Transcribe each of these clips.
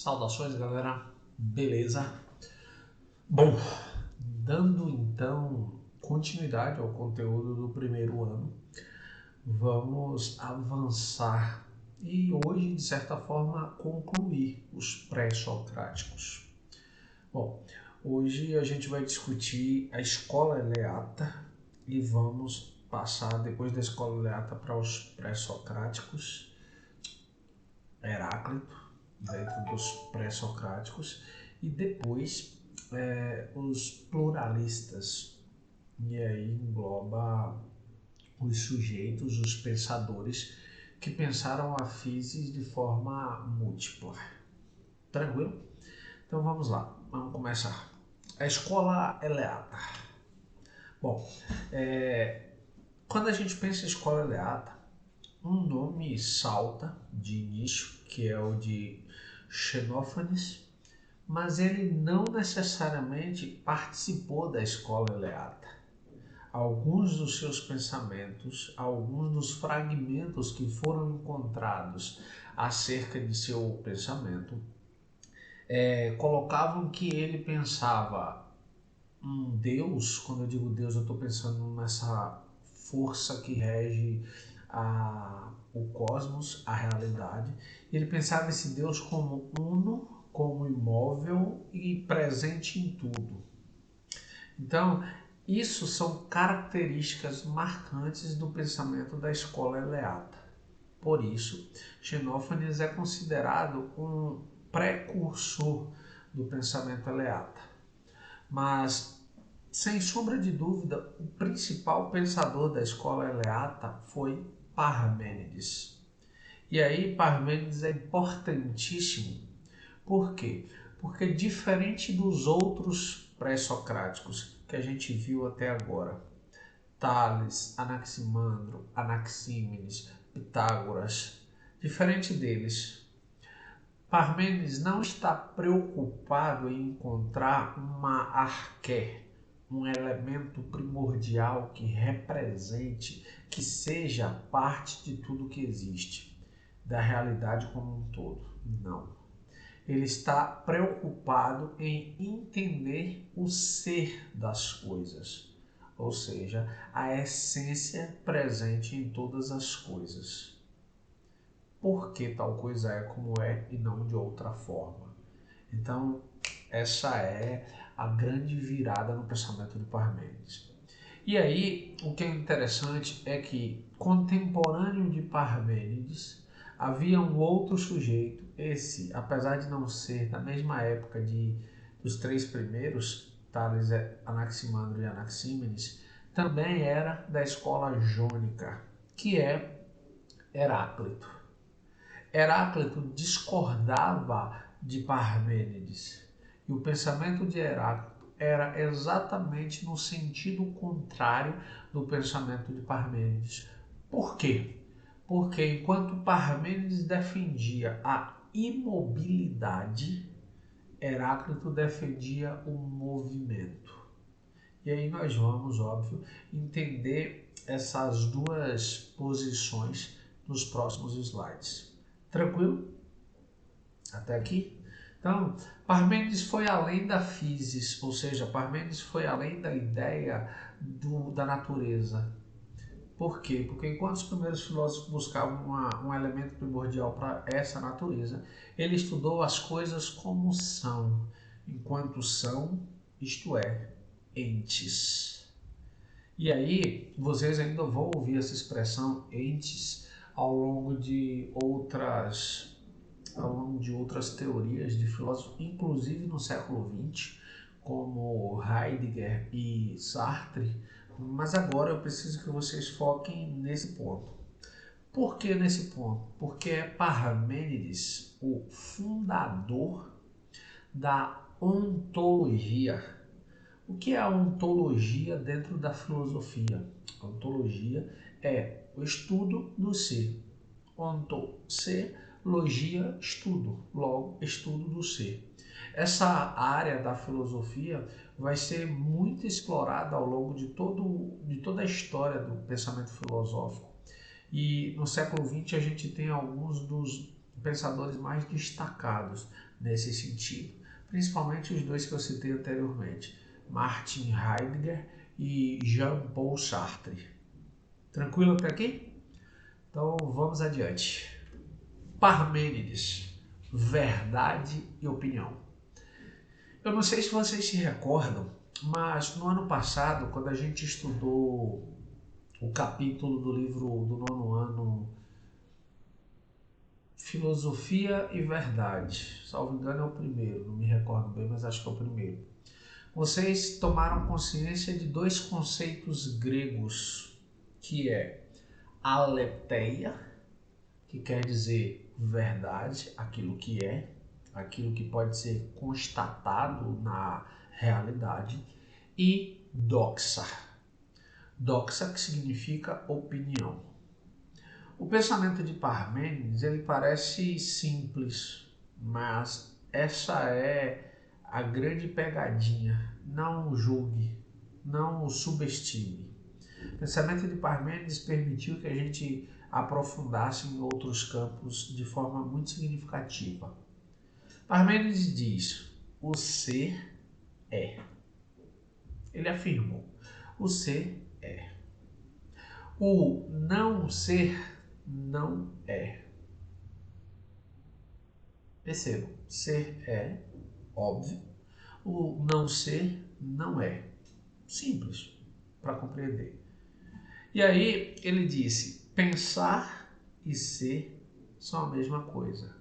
Saudações, galera, beleza? Bom, dando então continuidade ao conteúdo do primeiro ano, vamos avançar e hoje, de certa forma, concluir os pré-socráticos. Bom, hoje a gente vai discutir a escola eleata e vamos passar, depois da escola eleata, para os pré-socráticos, Heráclito, dentro dos pré-socráticos, e depois os pluralistas, e aí engloba os sujeitos, os pensadores que pensaram a physis de forma múltipla. Tranquilo? Então vamos lá, vamos começar. A escola eleata. Bom, quando a gente pensa em escola eleata, um nome salta de início, que é o de Xenófanes, mas ele não necessariamente participou da escola eleata. Alguns dos seus pensamentos, alguns dos fragmentos que foram encontrados acerca de seu pensamento, colocavam que ele pensava um Deus. Quando eu digo Deus, eu estou pensando nessa força que rege o cosmos, a realidade. Ele pensava esse Deus como uno, como imóvel e presente em tudo. Então, isso são características marcantes do pensamento da escola eleata. Por isso, Xenófanes é considerado um precursor do pensamento eleata. Mas, sem sombra de dúvida, o principal pensador da escola eleata foi Parmênides. E aí Parmênides é importantíssimo. Por quê? Porque diferente dos outros pré-socráticos que a gente viu até agora, Tales, Anaximandro, Anaxímenes, Pitágoras, diferente deles, Parmênides não está preocupado em encontrar uma arqué, um elemento primordial que represente, que seja parte de tudo que existe, da realidade como um todo. Não. Ele está preocupado em entender o ser das coisas, ou seja, a essência presente em todas as coisas. Por que tal coisa é como é e não de outra forma? Então, essa é a grande virada no pensamento de Parmênides. E aí, o que é interessante é que, contemporâneo de Parmênides, havia um outro sujeito, esse, apesar de não ser da mesma época dos três primeiros, Tales, Anaximandro e Anaxímenes, também era da escola jônica, que é Heráclito. Heráclito discordava de Parmênides, e o pensamento de Heráclito era exatamente no sentido contrário do pensamento de Parmênides. Por quê? Porque enquanto Parmênides defendia a imobilidade, Heráclito defendia o movimento. E aí nós vamos, óbvio, entender essas duas posições nos próximos slides. Tranquilo? Até aqui? Então, Parmênides foi além da physis, ou seja, Parmênides foi além da ideia da natureza. Por quê? Porque enquanto os primeiros filósofos buscavam um elemento primordial para essa natureza, ele estudou as coisas como são, enquanto são, isto é, entes. E aí, vocês ainda vão ouvir essa expressão entes ao longo de outras teorias de filósofos, inclusive no século XX, como Heidegger e Sartre, mas agora eu preciso que vocês foquem nesse ponto. Por que nesse ponto? Porque é Parmênides o fundador da ontologia. O que é a ontologia dentro da filosofia? A ontologia é o estudo do ser. Onto, ser, logia, estudo, logo, estudo do ser. Essa área da filosofia vai ser muito explorada ao longo de toda a história do pensamento filosófico. E no século XX a gente tem alguns dos pensadores mais destacados nesse sentido, principalmente os dois que eu citei anteriormente, Martin Heidegger e Jean-Paul Sartre. Tranquilo até aqui? Então vamos adiante. Parmênides, verdade e opinião. Eu não sei se vocês se recordam, mas no ano passado, quando a gente estudou o capítulo do livro do nono ano, Filosofia e Verdade, salvo engano é o primeiro, não me recordo bem, mas acho que é o primeiro. Vocês tomaram consciência de dois conceitos gregos, que é aletheia, que quer dizer verdade, aquilo que pode ser constatado na realidade, e doxa. Doxa, que significa opinião. O pensamento de Parmênides, ele parece simples, mas essa é a grande pegadinha. Não o julgue, não o subestime. O pensamento de Parmênides permitiu que a gente aprofundasse em outros campos de forma muito significativa. Parmênides diz: o ser é. Ele afirmou: o ser é. O não ser não é. Percebam, ser é, óbvio. O não ser não é. Simples para compreender. E aí ele disse: pensar e ser são a mesma coisa.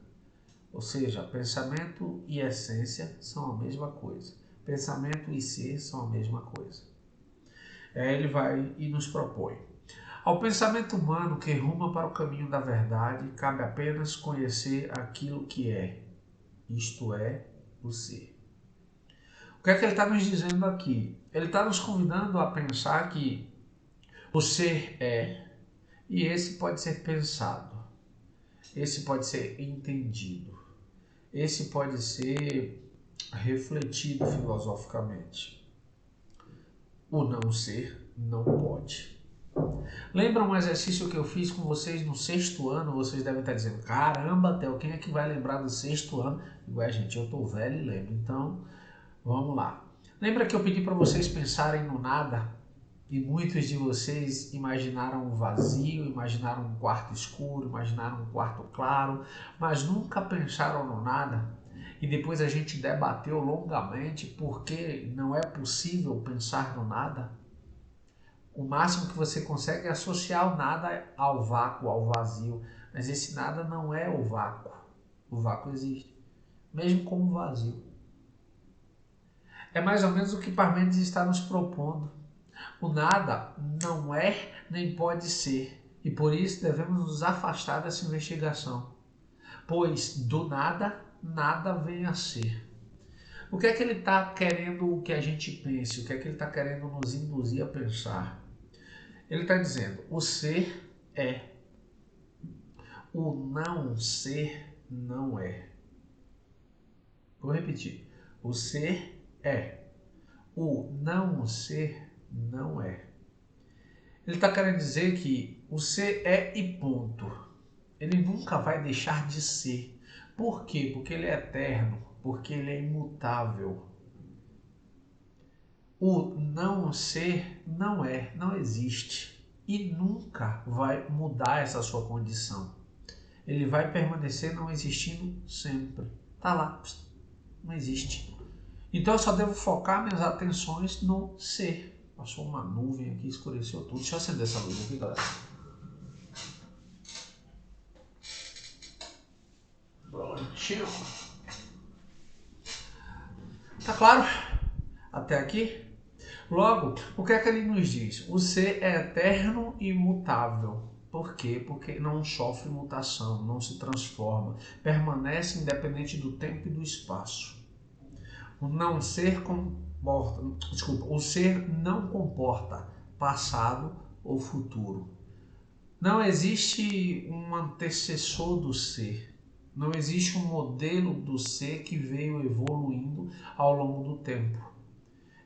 Ou seja, pensamento e essência são a mesma coisa. Pensamento e ser são a mesma coisa. Aí ele vai e nos propõe: ao pensamento humano que ruma para o caminho da verdade, cabe apenas conhecer aquilo que é, isto é, o ser. O que é que ele está nos dizendo aqui? Ele está nos convidando a pensar que o ser é, e esse pode ser pensado, esse pode ser entendido, esse pode ser refletido filosoficamente. O não ser não pode. Lembra um exercício que eu fiz com vocês no sexto ano? Vocês devem estar dizendo: caramba, Theo, quem é que vai lembrar do sexto ano? Ué, gente, eu tô velho e lembro. Então, vamos lá. Lembra que eu pedi para vocês pensarem no nada? E muitos de vocês imaginaram um vazio, imaginaram um quarto escuro, imaginaram um quarto claro, mas nunca pensaram no nada. E depois a gente debateu longamente porque não é possível pensar no nada. O máximo que você consegue é associar o nada ao vácuo, ao vazio. Mas esse nada não é o vácuo. O vácuo existe, mesmo como vazio. É mais ou menos o que Parmênides está nos propondo. O nada não é nem pode ser. E por isso devemos nos afastar dessa investigação. Pois do nada, nada vem a ser. O que é que ele está querendo que a gente pense? O que é que ele está querendo nos induzir a pensar? Ele está dizendo: o ser é. O não ser não é. Vou repetir. O ser é. O não ser não é. Ele está querendo dizer que o ser é e ponto. Ele nunca vai deixar de ser. Por quê? Porque ele é eterno. Porque ele é imutável. O não ser não é, não existe. E nunca vai mudar essa sua condição. Ele vai permanecer não existindo sempre. Tá lá, não existe. Então eu só devo focar minhas atenções no ser. Passou uma nuvem aqui, escureceu tudo. Deixa eu acender essa luz aqui, galera. Prontinho. Tá claro? Até aqui? Logo, o que é que ele nos diz? O ser é eterno e imutável. Por quê? Porque não sofre mutação, não se transforma, permanece independente do tempo e do espaço. O não ser comporta, o ser não comporta passado ou futuro. Não existe um antecessor do ser. Não existe um modelo do ser que veio evoluindo ao longo do tempo.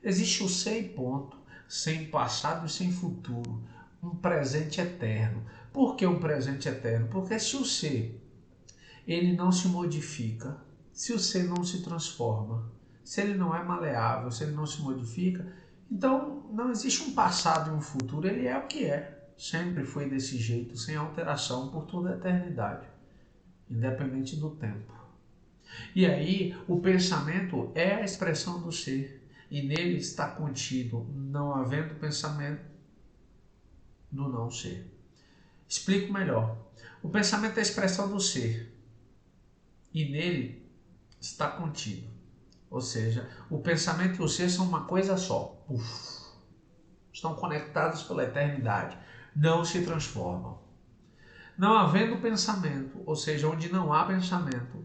Existe o ser e ponto, sem passado e sem futuro, um presente eterno. Por que um presente eterno? Porque se o ser ele não se modifica, se o ser não se transforma, se ele não é maleável, se ele não se modifica, então não existe um passado e um futuro, ele é o que é. Sempre foi desse jeito, sem alteração, por toda a eternidade, independente do tempo. E aí, o pensamento é a expressão do ser, e nele está contido, não havendo pensamento, do não ser. Explico melhor. O pensamento é a expressão do ser, e nele está contido. Ou seja, o pensamento e o ser são uma coisa só. Estão conectados pela eternidade. Não se transformam. Não havendo pensamento, ou seja, onde não há pensamento,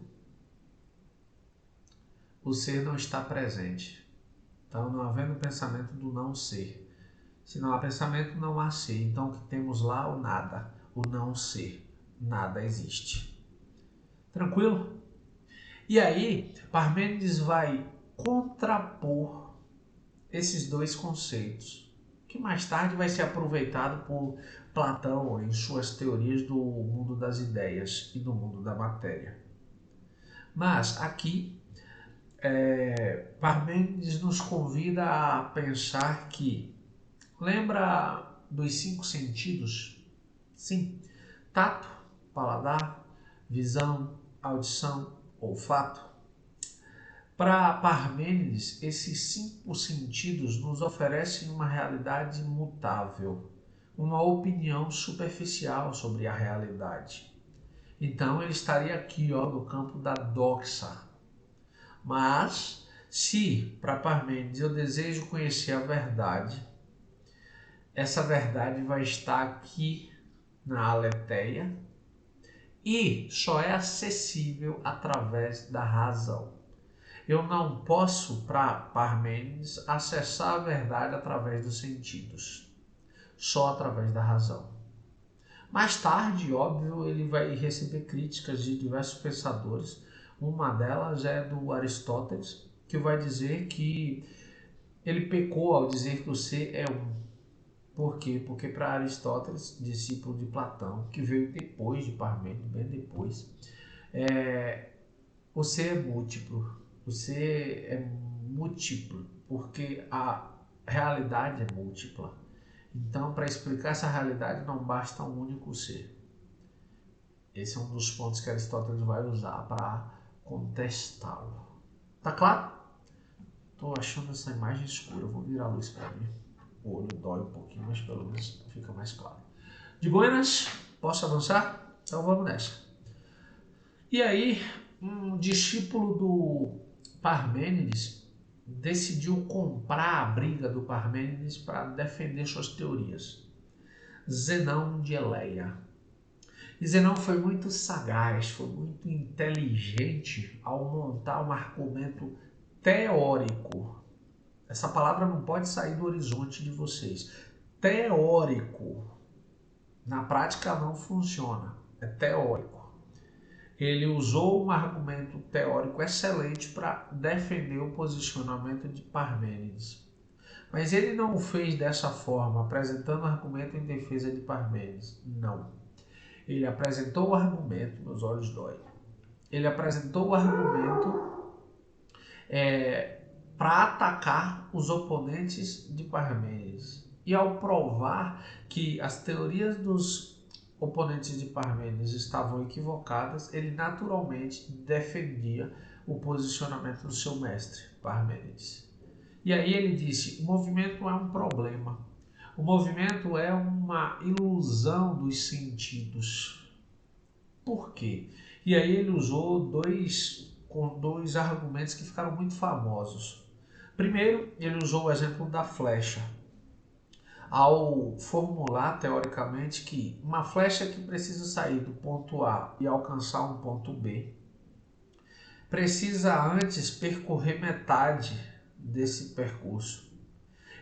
o ser não está presente. Então, não havendo pensamento do não ser. Se não há pensamento, não há ser. Então, o que temos lá? O nada, o não ser. Nada existe. Tranquilo? E aí, Parmênides vai contrapor esses dois conceitos, que mais tarde vai ser aproveitado por Platão em suas teorias do mundo das ideias e do mundo da matéria. Mas aqui, Parmênides nos convida a pensar que, lembra dos 5 sentidos? Sim, tato, paladar, visão, audição, olfato. Para Parmênides, esses 5 sentidos nos oferecem uma realidade imutável, uma opinião superficial sobre a realidade. Então ele estaria aqui no campo da doxa. Mas, se para Parmênides eu desejo conhecer a verdade, essa verdade vai estar aqui na aletheia e só é acessível através da razão. Eu não posso, para Parmênides, acessar a verdade através dos sentidos, só através da razão. Mais tarde, óbvio, ele vai receber críticas de diversos pensadores. Uma delas é do Aristóteles, que vai dizer que ele pecou ao dizer que o ser é um. Por quê? Porque para Aristóteles, discípulo de Platão, que veio depois de Parmênides, bem depois, o ser é múltiplo. O ser é múltiplo, porque a realidade é múltipla. Então, para explicar essa realidade, não basta um único ser. Esse é um dos pontos que Aristóteles vai usar para contestá-lo. Tá claro? Estou achando essa imagem escura. Eu vou virar a luz para mim. O olho dói um pouquinho, mas pelo menos fica mais claro. De buenas? Posso avançar? Então vamos nessa. E aí, um discípulo do Parmênides decidiu comprar a briga do Parmênides para defender suas teorias. Zenão de Eleia. E Zenão foi muito sagaz, foi muito inteligente ao montar um argumento teórico. Essa palavra não pode sair do horizonte de vocês. Teórico. Na prática não funciona. É teórico. Ele usou um argumento teórico excelente para defender o posicionamento de Parmênides. Mas ele não o fez dessa forma, apresentando argumento em defesa de Parmênides. Não. Ele apresentou o argumento, meus olhos doem. Ele apresentou o argumento para atacar os oponentes de Parmênides. E ao provar que as teorias dos oponentes de Parmênides estavam equivocadas, ele naturalmente defendia o posicionamento do seu mestre, Parmênides. E aí ele disse: o movimento é um problema. O movimento é uma ilusão dos sentidos. Por quê? E aí ele usou dois argumentos que ficaram muito famosos. Primeiro, ele usou o exemplo da flecha, ao formular teoricamente que uma flecha que precisa sair do ponto A e alcançar um ponto B precisa antes percorrer metade desse percurso.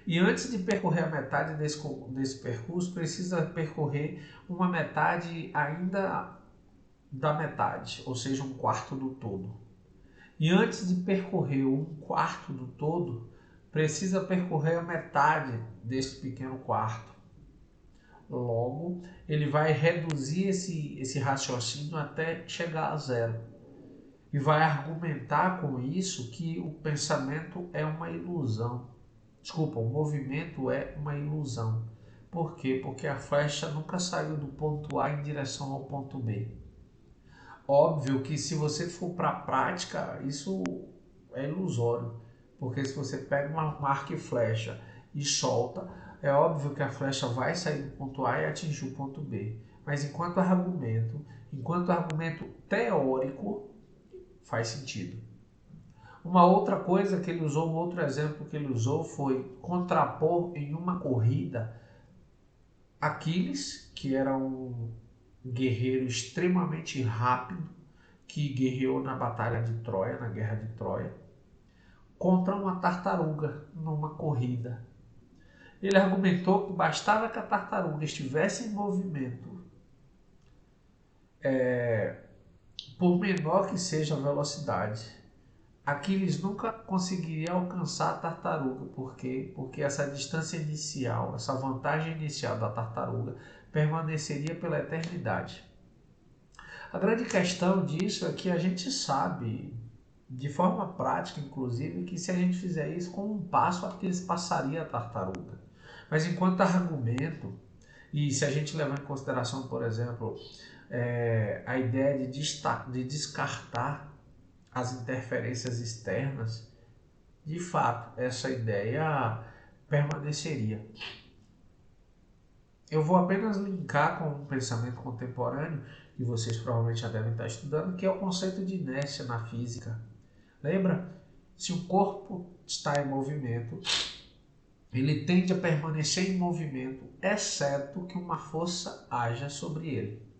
E antes de percorrer a metade desse percurso, precisa percorrer uma metade ainda da metade, ou seja, um quarto do todo. E antes de percorrer um quarto do todo, precisa percorrer a metade desse pequeno quarto. Logo, ele vai reduzir esse raciocínio até chegar a zero. E vai argumentar com isso que o pensamento é uma ilusão. Desculpa, o movimento é uma ilusão. Por quê? Porque a flecha nunca saiu do ponto A em direção ao ponto B. Óbvio que se você for para a prática, isso é ilusório. Porque se você pega uma arco e flecha e solta, é óbvio que a flecha vai sair do ponto A e atingir o ponto B. Mas enquanto argumento teórico, faz sentido. Uma outra coisa que ele usou, um outro exemplo que ele usou foi contrapor em uma corrida Aquiles, que era um guerreiro extremamente rápido, que guerreou na batalha de Troia, na guerra de Troia, contra uma tartaruga numa corrida. Ele argumentou que bastava que a tartaruga estivesse em movimento, por menor que seja a velocidade, Aquiles nunca conseguiria alcançar a tartaruga. Por quê? Porque essa distância inicial, essa vantagem inicial da tartaruga permaneceria pela eternidade. A grande questão disso é que a gente sabe, de forma prática inclusive, que se a gente fizer isso com um passo, Aquiles passaria a tartaruga. Mas enquanto argumento, e se a gente levar em consideração, por exemplo, a ideia de descartar as interferências externas, de fato, essa ideia permaneceria. Eu vou apenas linkar com um pensamento contemporâneo, que vocês provavelmente já devem estar estudando, que é o conceito de inércia na física. Lembra? Se o corpo está em movimento, ele tende a permanecer em movimento, exceto que uma força haja sobre ele.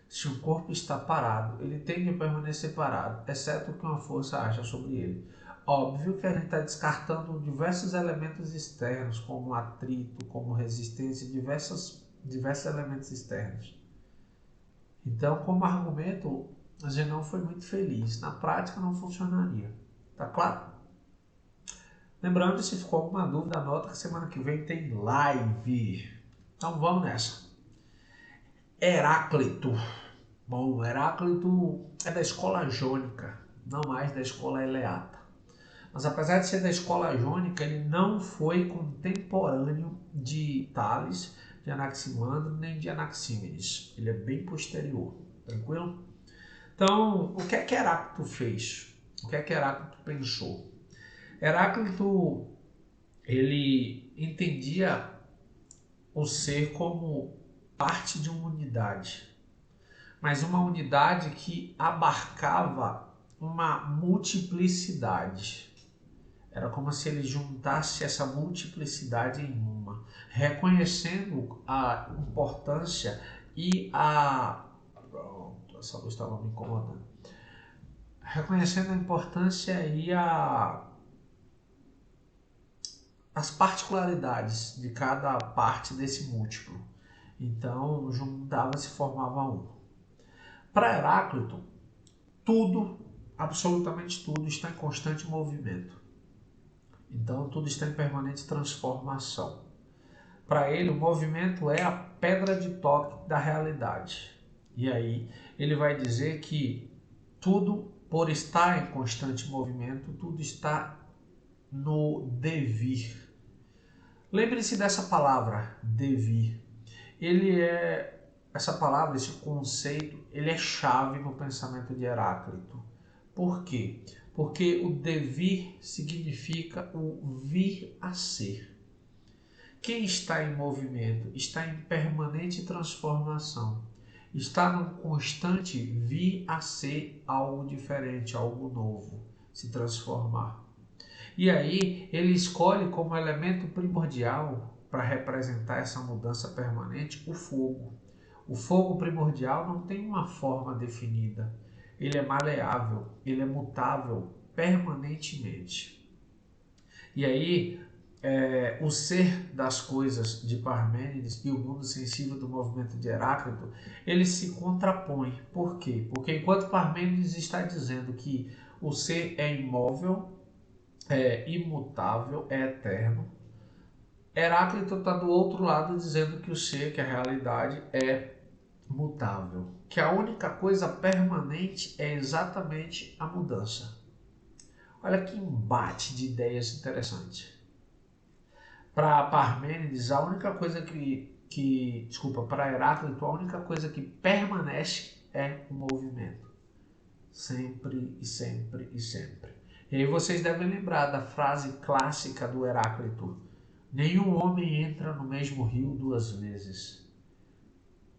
Se o corpo está parado, ele tende a permanecer parado, exceto que uma força haja sobre ele. Óbvio que a gente está descartando diversos elementos externos, como atrito, como resistência, diversos elementos externos. Então, como argumento, a gente não foi muito feliz. Na prática, não funcionaria. Tá claro? Lembrando, se ficou alguma dúvida, anota que semana que vem tem live. Então, vamos nessa. Heráclito. Bom, Heráclito é da escola jônica, não mais da escola eleata. Mas apesar de ser da escola jônica, ele não foi contemporâneo de Tales, de Anaximandro, nem de Anaxímenes. Ele é bem posterior, tranquilo? Então, o que é que Heráclito fez? O que é que Heráclito pensou? Heráclito, ele entendia o ser como parte de uma unidade, mas uma unidade que abarcava uma multiplicidade. Era como se ele juntasse essa multiplicidade em uma, reconhecendo a importância e a... Pronto, essa luz estava me incomodando. Reconhecendo a importância e as particularidades de cada parte desse múltiplo. Então, juntava-se e formava um. Para Heráclito, tudo, absolutamente tudo, está em constante movimento. Então, tudo está em permanente transformação. Para ele, o movimento é a pedra de toque da realidade. E aí, ele vai dizer que tudo, por estar em constante movimento, tudo está no devir. Lembre-se dessa palavra, devir. Essa palavra, esse conceito, ele é chave no pensamento de Heráclito. Por quê? Porque o devir significa o vir a ser. Quem está em movimento está em permanente transformação. Está num constante vir a ser algo diferente, algo novo, se transformar. E aí ele escolhe como elemento primordial para representar essa mudança permanente o fogo. O fogo primordial não tem uma forma definida. Ele é maleável, ele é mutável permanentemente. E aí, o ser das coisas de Parmênides e o mundo sensível do movimento de Heráclito, eles se contrapõem. Por quê? Porque enquanto Parmênides está dizendo que o ser é imóvel, é imutável, é eterno, Heráclito está do outro lado dizendo que o ser, que a realidade é mutável, que a única coisa permanente é exatamente a mudança. Olha que embate de ideias interessante. Para Parmênides, a única coisa para Heráclito, a única coisa que permanece é o movimento. Sempre e sempre e sempre. E aí vocês devem lembrar da frase clássica do Heráclito: nenhum homem entra no mesmo rio duas vezes.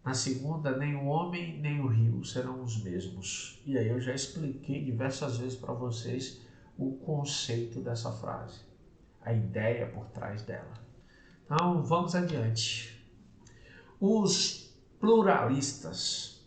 Na segunda, nem o homem nem o rio serão os mesmos. E aí eu já expliquei diversas vezes para vocês o conceito dessa frase, a ideia por trás dela. Então, vamos adiante. Os pluralistas.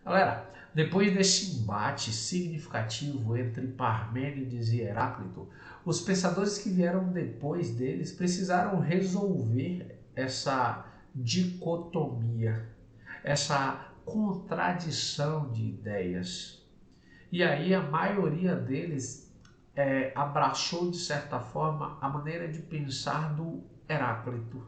Galera, depois desse embate significativo entre Parmênides e Heráclito, os pensadores que vieram depois deles precisaram resolver essa dicotomia, essa contradição de ideias. E aí a maioria deles abraçou, de certa forma, a maneira de pensar do Heráclito.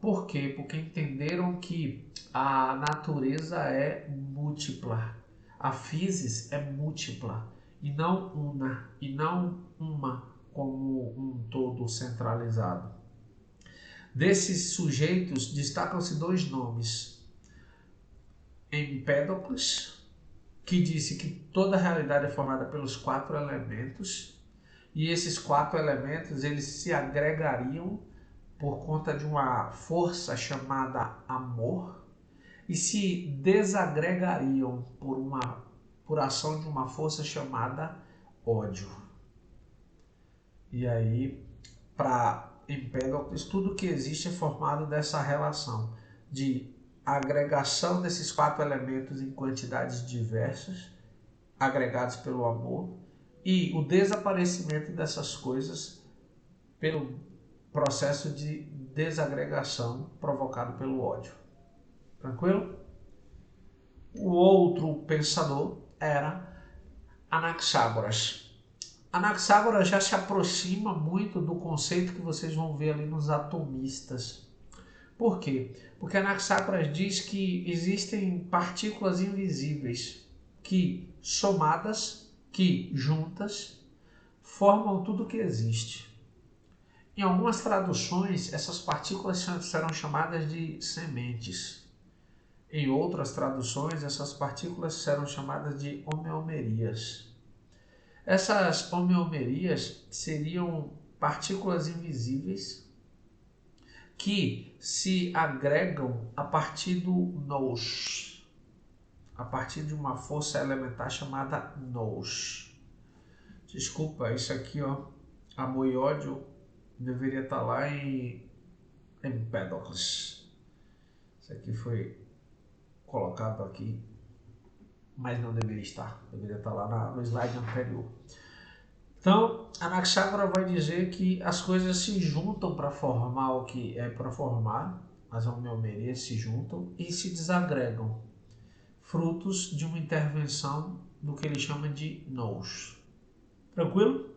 Por quê? Porque entenderam que a natureza é múltipla, a physis é múltipla e não una, e não uma como um todo centralizado. Desses sujeitos destacam-se dois nomes: Empédocles, que disse que toda a realidade é formada pelos quatro elementos, e esses quatro elementos eles se agregariam por conta de uma força chamada amor e se desagregariam por ação de uma força chamada ódio. E aí, para Empédocles, tudo que existe é formado dessa relação de agregação desses quatro elementos em quantidades diversas, agregados pelo amor, e o desaparecimento dessas coisas pelo processo de desagregação provocado pelo ódio. Tranquilo? O outro pensador era Anaxágoras. Anaxágoras já se aproxima muito do conceito que vocês vão ver ali nos atomistas. Por quê? Porque Anaxágoras diz que existem partículas invisíveis que, somadas, que juntas, formam tudo que existe. Em algumas traduções, essas partículas serão chamadas de sementes. Em outras traduções, essas partículas serão chamadas de homeomerias. Essas homeomerias seriam partículas invisíveis que se agregam a partir do nous, a partir de uma força elementar chamada nous. Desculpa, isso aqui, amor e ódio, deveria estar lá em Empédocles. Isso aqui foi colocado aqui, mas não deveria estar. Deveria estar lá no slide anterior. Então, Anaxágoras vai dizer que as coisas se juntam para formar o que é para formar, as homeomerias se juntam e se desagregam, frutos de uma intervenção do que ele chama de nous. Tranquilo?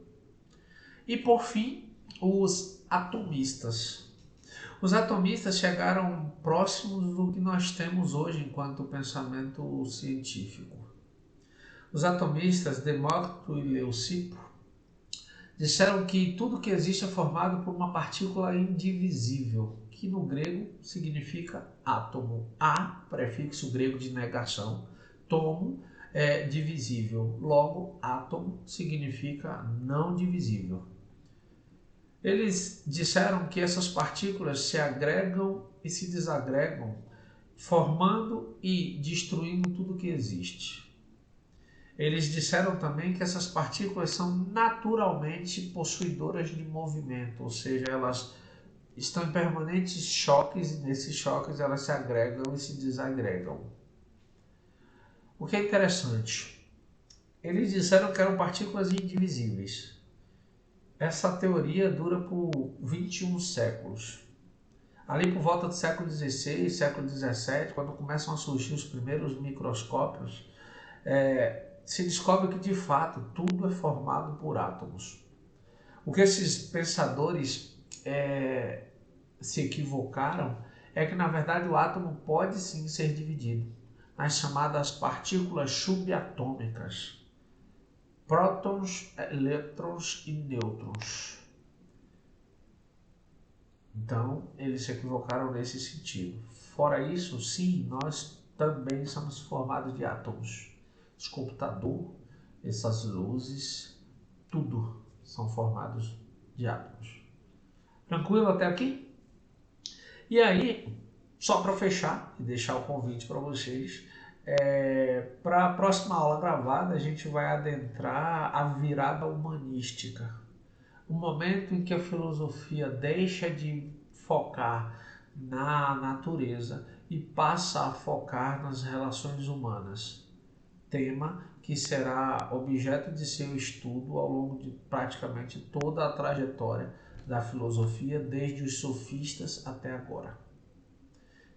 E por fim, os atomistas. Os atomistas chegaram próximos do que nós temos hoje enquanto pensamento científico. Os atomistas, Demócrito e Leucipo, disseram que tudo que existe é formado por uma partícula indivisível, que no grego significa átomo. A, prefixo grego de negação, tomo é divisível, logo átomo significa não divisível. Eles disseram que essas partículas se agregam e se desagregam, formando e destruindo tudo que existe. Eles disseram também que essas partículas são naturalmente possuidoras de movimento, ou seja, elas estão em permanentes choques e nesses choques elas se agregam e se desagregam. O que é interessante, eles disseram que eram partículas indivisíveis. Essa teoria dura por 21 séculos. Ali por volta do século XVI, século XVII, quando começam a surgir os primeiros microscópios, se descobre que de fato tudo é formado por átomos. O que esses pensadores se equivocaram é que, na verdade, o átomo pode sim ser dividido nas chamadas partículas subatômicas, prótons, elétrons e nêutrons. Então, eles se equivocaram nesse sentido. Fora isso, sim, nós também somos formados de átomos. Esse computador, essas luzes, tudo são formados de átomos. Tranquilo até aqui? E aí, só para fechar e deixar o convite para vocês, para a próxima aula gravada a gente vai adentrar a virada humanística. O momento em que a filosofia deixa de focar na natureza e passa a focar nas relações humanas. Tema que será objeto de seu estudo ao longo de praticamente toda a trajetória da filosofia, desde os sofistas até agora.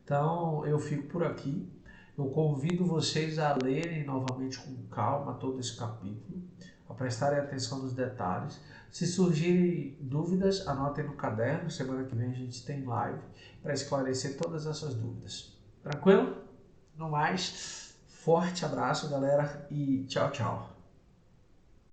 Então eu fico por aqui. Eu convido vocês a lerem novamente com calma todo esse capítulo, a prestarem atenção nos detalhes. Se surgirem dúvidas, anotem no caderno. Semana que vem a gente tem live para esclarecer todas essas dúvidas. Tranquilo? No mais, forte abraço, galera, e tchau, tchau.